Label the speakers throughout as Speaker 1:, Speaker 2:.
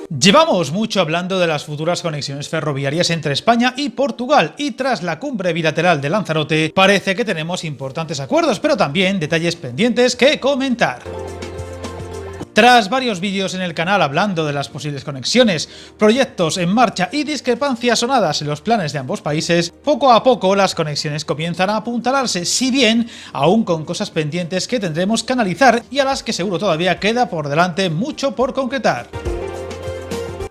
Speaker 1: Llevamos mucho hablando de las futuras conexiones ferroviarias entre España y Portugal y tras la cumbre bilateral de Lanzarote parece que tenemos importantes acuerdos, pero también detalles pendientes que comentar. Tras varios vídeos en el canal hablando de las posibles conexiones, proyectos en marcha y discrepancias sonadas en los planes de ambos países, poco a poco las conexiones comienzan a apuntalarse, si bien aún con cosas pendientes que tendremos que analizar y a las que seguro todavía queda por delante mucho por concretar.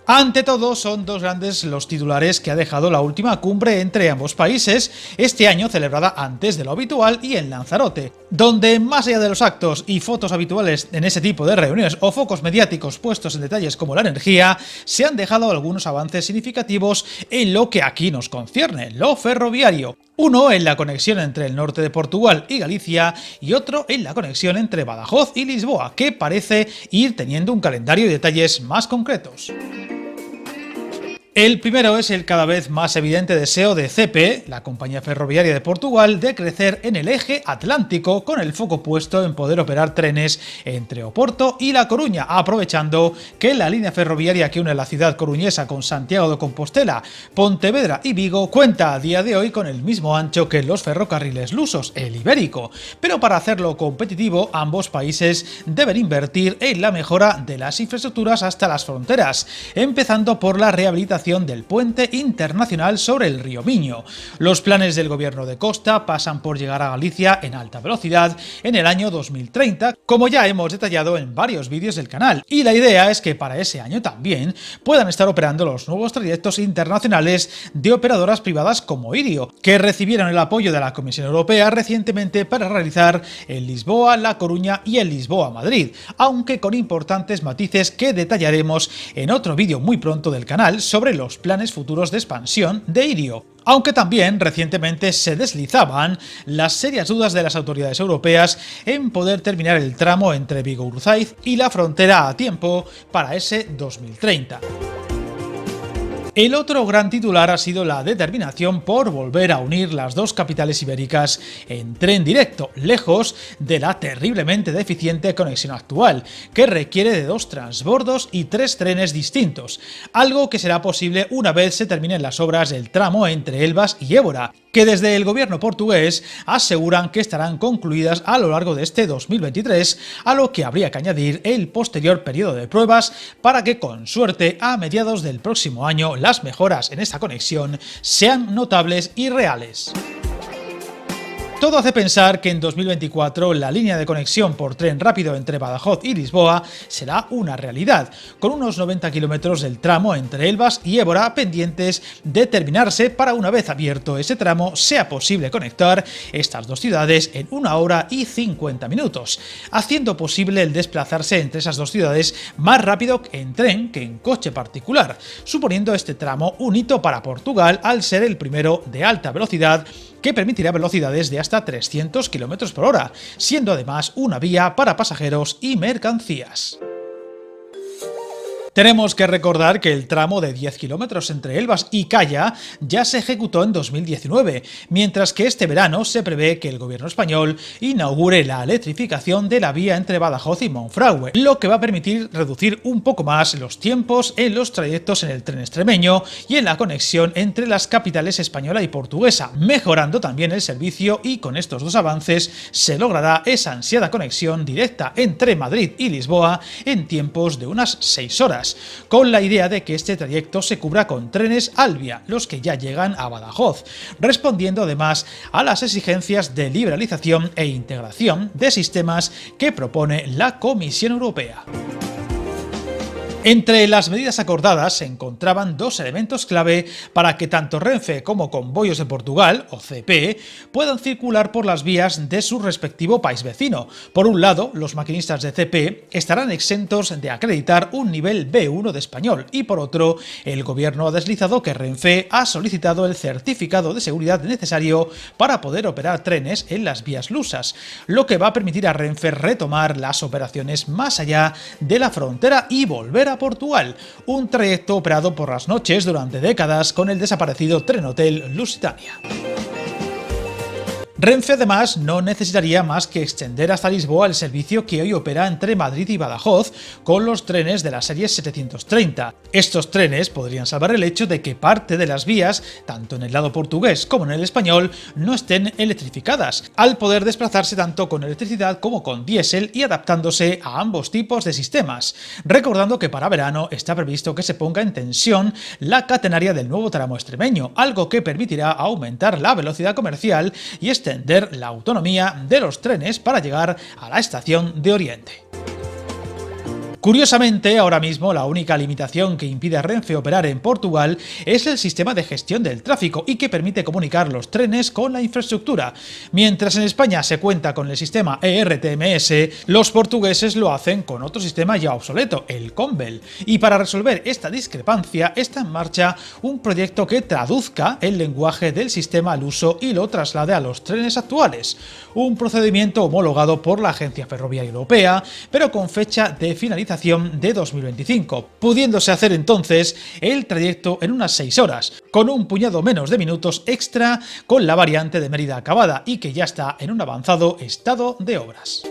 Speaker 1: Ante todo, son dos grandes los titulares que ha dejado la última cumbre entre ambos países, este año celebrada antes de lo habitual y en Lanzarote, donde más allá de los actos y fotos habituales en ese tipo de reuniones o focos mediáticos puestos en detalles como la energía, se han dejado algunos avances significativos en lo que aquí nos concierne, lo ferroviario. Uno en la conexión entre el norte de Portugal y Galicia y otro en la conexión entre Badajoz y Lisboa, que parece ir teniendo un calendario y detalles más concretos. El primero es el cada vez más evidente deseo de CP, la compañía ferroviaria de Portugal, de crecer en el eje atlántico con el foco puesto en poder operar trenes entre Oporto y La Coruña, aprovechando que la línea ferroviaria que une la ciudad coruñesa con Santiago de Compostela, Pontevedra y Vigo cuenta a día de hoy con el mismo ancho que los ferrocarriles lusos, el ibérico, pero para hacerlo competitivo ambos países deben invertir en la mejora de las infraestructuras hasta las fronteras, empezando por la rehabilitación del puente internacional sobre el río Miño. Los planes del gobierno de Costa pasan por llegar a Galicia en alta velocidad en el año 2030, como ya hemos detallado en varios vídeos del canal, y la idea es que para ese año también puedan estar operando los nuevos trayectos internacionales de operadoras privadas como Irio, que recibieron el apoyo de la Comisión Europea recientemente para realizar el Lisboa-La Coruña y el Lisboa-Madrid, aunque con importantes matices que detallaremos en otro vídeo muy pronto del canal sobre los planes futuros de expansión de Irio. Aunque también recientemente se deslizaban las serias dudas de las autoridades europeas en poder terminar el tramo entre Vigo-Urzáiz y la frontera a tiempo para ese 2030. El otro gran titular ha sido la determinación por volver a unir las dos capitales ibéricas en tren directo, lejos de la terriblemente deficiente conexión actual, que requiere de 2 transbordos y 3 trenes distintos, algo que será posible una vez se terminen las obras del tramo entre Elvas y Évora, que desde el gobierno portugués aseguran que estarán concluidas a lo largo de este 2023, a lo que habría que añadir el posterior periodo de pruebas para que con suerte a mediados del próximo año las mejoras en esta conexión sean notables y reales. Todo hace pensar que en 2024 la línea de conexión por tren rápido entre Badajoz y Lisboa será una realidad, con unos 90 kilómetros del tramo entre Elvas y Évora pendientes de terminarse para una vez abierto ese tramo sea posible conectar estas dos ciudades en 1 hora y 50 minutos, haciendo posible el desplazarse entre esas dos ciudades más rápido en tren que en coche particular, suponiendo este tramo un hito para Portugal al ser el primero de alta velocidad que permitirá velocidades de hasta 300 km por hora, siendo además una vía para pasajeros y mercancías. Tenemos que recordar que el tramo de 10 kilómetros entre Elvas y Calla ya se ejecutó en 2019, mientras que este verano se prevé que el gobierno español inaugure la electrificación de la vía entre Badajoz y Monfragüe, lo que va a permitir reducir un poco más los tiempos en los trayectos en el tren extremeño y en la conexión entre las capitales española y portuguesa, mejorando también el servicio, y con estos dos avances se logrará esa ansiada conexión directa entre Madrid y Lisboa en tiempos de unas 6 horas. Con la idea de que este trayecto se cubra con trenes Alvia, los que ya llegan a Badajoz, respondiendo además a las exigencias de liberalización e integración de sistemas que propone la Comisión Europea. Entre las medidas acordadas se encontraban dos elementos clave para que tanto Renfe como Comboios de Portugal, o CP, puedan circular por las vías de su respectivo país vecino. Por un lado, los maquinistas de CP estarán exentos de acreditar un nivel B1 de español, y por otro, el gobierno ha deslizado que Renfe ha solicitado el certificado de seguridad necesario para poder operar trenes en las vías lusas, lo que va a permitir a Renfe retomar las operaciones más allá de la frontera y volver a Portugal, un trayecto operado por las noches durante décadas con el desaparecido Tren Hotel Lusitania. Renfe además no necesitaría más que extender hasta Lisboa el servicio que hoy opera entre Madrid y Badajoz con los trenes de la serie 730. Estos trenes podrían salvar el hecho de que parte de las vías, tanto en el lado portugués como en el español, no estén electrificadas, al poder desplazarse tanto con electricidad como con diésel y adaptándose a ambos tipos de sistemas. Recordando que para verano está previsto que se ponga en tensión la catenaria del nuevo tramo extremeño, algo que permitirá aumentar la velocidad comercial y extender la autonomía de los trenes para llegar a la estación de Oriente. Curiosamente, ahora mismo la única limitación que impide a Renfe operar en Portugal es el sistema de gestión del tráfico y que permite comunicar los trenes con la infraestructura. Mientras en España se cuenta con el sistema ERTMS, los portugueses lo hacen con otro sistema ya obsoleto, el Convel. Y para resolver esta discrepancia está en marcha un proyecto que traduzca el lenguaje del sistema al uso y lo traslade a los trenes actuales. Un procedimiento homologado por la Agencia Ferroviaria Europea, pero con fecha de finalización de 2025, pudiéndose hacer entonces el trayecto en unas 6 horas, con un puñado menos de minutos extra con la variante de Mérida acabada y que ya está en un avanzado estado de obras.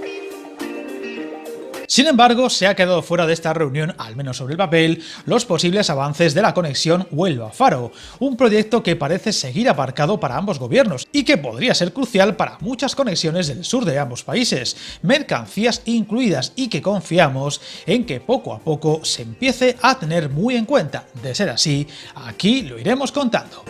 Speaker 1: Sin embargo, se ha quedado fuera de esta reunión, al menos sobre el papel, los posibles avances de la conexión Huelva-Faro, un proyecto que parece seguir aparcado para ambos gobiernos y que podría ser crucial para muchas conexiones del sur de ambos países, mercancías incluidas, y que confiamos en que poco a poco se empiece a tener muy en cuenta. De ser así, aquí lo iremos contando.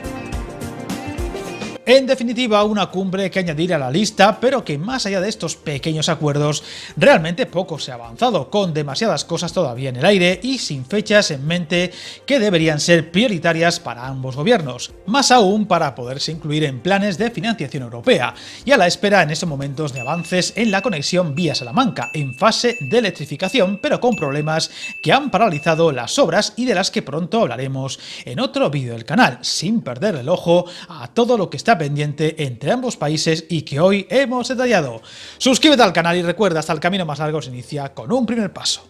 Speaker 1: En definitiva, una cumbre que añadir a la lista, pero que más allá de estos pequeños acuerdos, realmente poco se ha avanzado, con demasiadas cosas todavía en el aire y sin fechas en mente que deberían ser prioritarias para ambos gobiernos, más aún para poderse incluir en planes de financiación europea, y a la espera en estos momentos de avances en la conexión vía Salamanca, en fase de electrificación, pero con problemas que han paralizado las obras y de las que pronto hablaremos en otro vídeo del canal, sin perder el ojo a todo lo que está pendiente entre ambos países y que hoy hemos detallado. Suscríbete al canal y recuerda, hasta el camino más largo se inicia con un primer paso.